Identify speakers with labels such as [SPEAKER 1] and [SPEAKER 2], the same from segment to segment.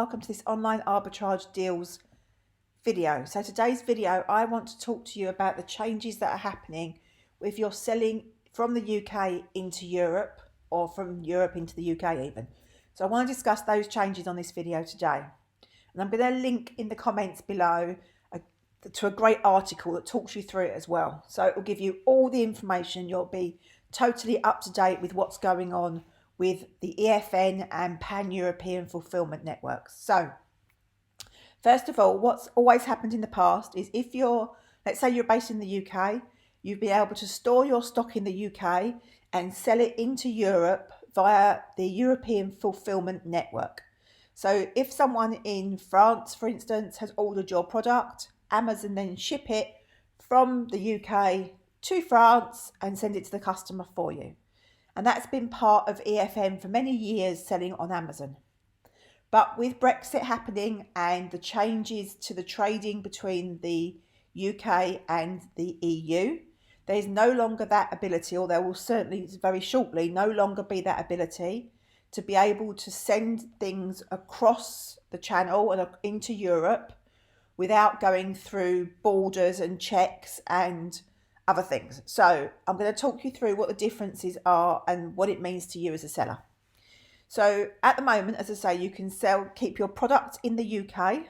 [SPEAKER 1] welcome to this online arbitrage deals video. So today's video, I want to talk to you about the changes that are happening if you're selling from the UK into Europe or from Europe into the UK even. So I want to discuss those changes on this video today. And I'm going to link in the comments below to a great article that talks you through it as well. So it will give you all the information. You'll be totally up to date with what's going on with the EFN and pan-European fulfillment networks. So first of all, what's always happened in the past is if let's say you're based in the UK, you've been able to store your stock in the UK and sell it into Europe via the European fulfillment network. So if someone in France, for instance, has ordered your product, Amazon then ship it from the UK to France and send it to the customer for you. And that's been part of EFN for many years, selling on Amazon. But with Brexit happening and the changes to the trading between the UK and the EU, there's no longer that ability, or there will certainly very shortly no longer be that ability to be able to send things across the channel and into Europe without going through borders and checks and other things. So I'm going to talk you through what the differences are and what it means to you as a seller. So at the moment, as I say, you can keep your product in the UK,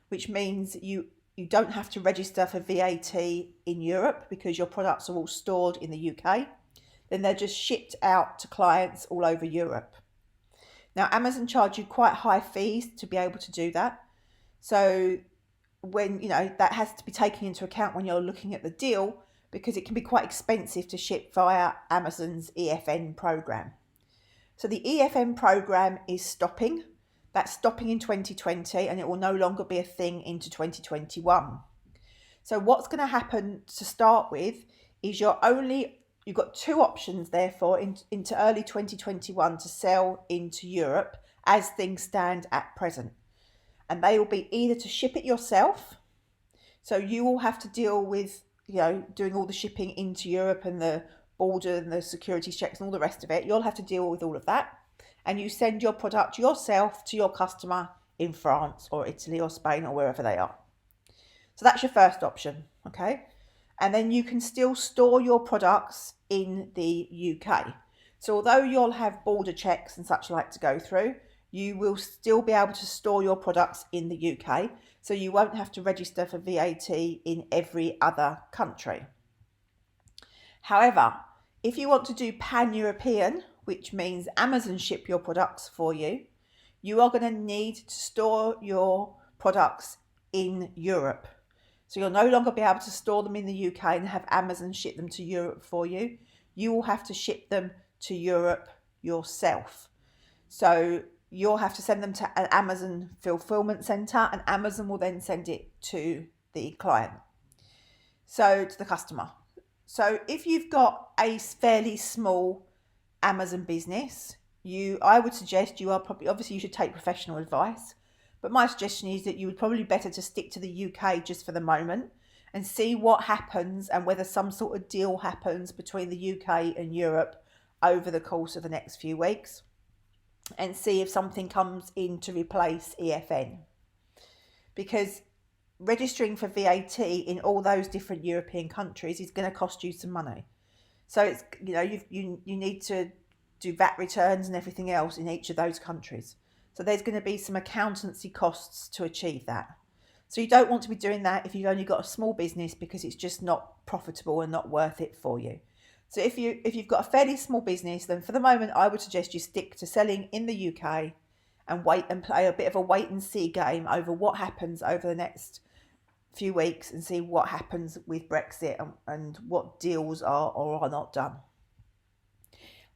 [SPEAKER 1] which means you don't have to register for VAT in Europe because your products are all stored in the UK. Then they're just shipped out to clients all over Europe. Now, Amazon charge you quite high fees to be able to do that. So when, that has to be taken into account when you're looking at the deal, because it can be quite expensive to ship via Amazon's EFN program. So the EFN program is stopping. That's stopping in 2020, and it will no longer be a thing into 2021. So what's going to happen to start with is you've got two options, therefore, into early 2021 to sell into Europe as things stand at present. And they will be either to ship it yourself. So you will have to deal with doing all the shipping into Europe and the border and the security checks and all the rest of it. You'll have to deal with all of that. And you send your product yourself to your customer in France or Italy or Spain or wherever they are. So that's your first option, okay? And then you can still store your products in the UK. So although you'll have border checks and such like to go through, you will still be able to store your products in the UK. So you won't have to register for VAT in every other country. However, if you want to do pan-European, which means Amazon ship your products for you, you are going to need to store your products in Europe. So you'll no longer be able to store them in the UK and have Amazon ship them to Europe for you. You will have to ship them to Europe yourself. So you'll have to send them to an Amazon fulfillment center, and Amazon will then send it to the client, so to the customer. So if you've got a fairly small Amazon business, I would suggest obviously you should take professional advice, but my suggestion is that you would probably better to stick to the UK just for the moment and see what happens and whether some sort of deal happens between the UK and Europe over the course of the next few weeks, and see if something comes in to replace EFN. Because registering for VAT in all those different European countries is going to cost you some money. So it's you need to do VAT returns and everything else in each of those countries. So there's going to be some accountancy costs to achieve that. So you don't want to be doing that if you've only got a small business, because it's just not profitable and not worth it for you. So if you've got a fairly small business, then for the moment I would suggest you stick to selling in the UK and wait and play a bit of a wait and see game over what happens over the next few weeks and see what happens with Brexit and what deals are or are not done.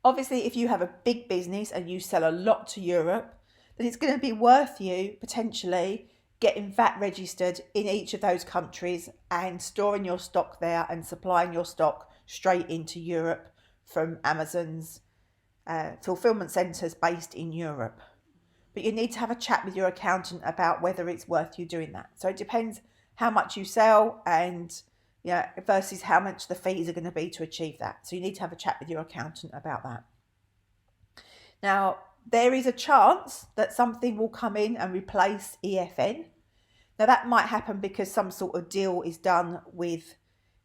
[SPEAKER 1] Obviously, if you have a big business and you sell a lot to Europe, then it's going to be worth you potentially getting VAT registered in each of those countries and storing your stock there and supplying your stock straight into Europe from Amazon's fulfillment centres based in Europe. But you need to have a chat with your accountant about whether it's worth you doing that. So it depends how much you sell and versus how much the fees are going to be to achieve that. So you need to have a chat with your accountant about that. Now, there is a chance that something will come in and replace EFN. Now that might happen because some sort of deal is done with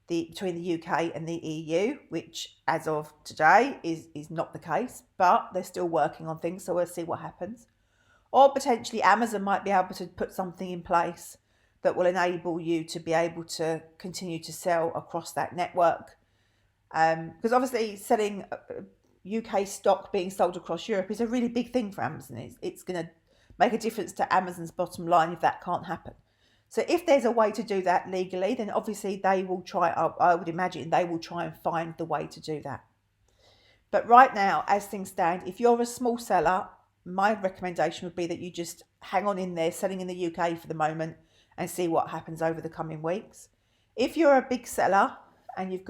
[SPEAKER 1] between the UK and the EU, which as of today is not the case, but they're still working on things, so we'll see what happens. Or potentially Amazon might be able to put something in place that will enable you to be able to continue to sell across that network. Because obviously selling UK stock being sold across Europe is a really big thing for Amazon. It's going to make a difference to Amazon's bottom line if that can't happen. So if there's a way to do that legally, then obviously they will try, I would imagine they will try and find the way to do that. But right now, as things stand, if you're a small seller, my recommendation would be that you just hang on in there, selling in the UK for the moment, and see what happens over the coming weeks. If you're a big seller and you're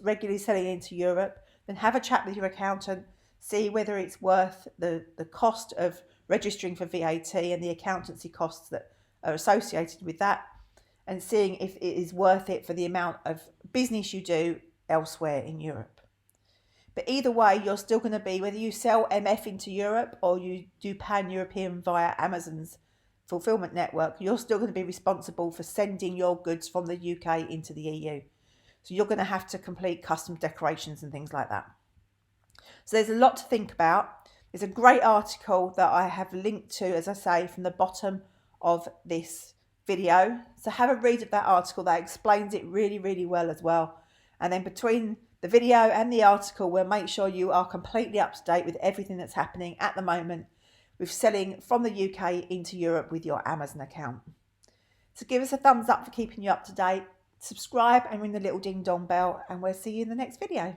[SPEAKER 1] regularly selling into Europe, then have a chat with your accountant, see whether it's worth the cost of registering for VAT and the accountancy costs that are associated with that, and seeing if it is worth it for the amount of business you do elsewhere in Europe. But either way, you're still going to be, whether you sell MF into Europe or you do pan-European via Amazon's fulfillment network, you're still going to be responsible for sending your goods from the UK into the EU. So you're going to have to complete custom declarations and things like that. So there's a lot to think about. There's a great article that I have linked to, as I say, from the bottom of this video. So have a read of that article. That explains it really, really well as well. And then between the video and the article, we'll make sure you are completely up to date with everything that's happening at the moment with selling from the UK into Europe with your Amazon account. So give us a thumbs up for keeping you up to date. Subscribe and ring the little ding dong bell, and we'll see you in the next video.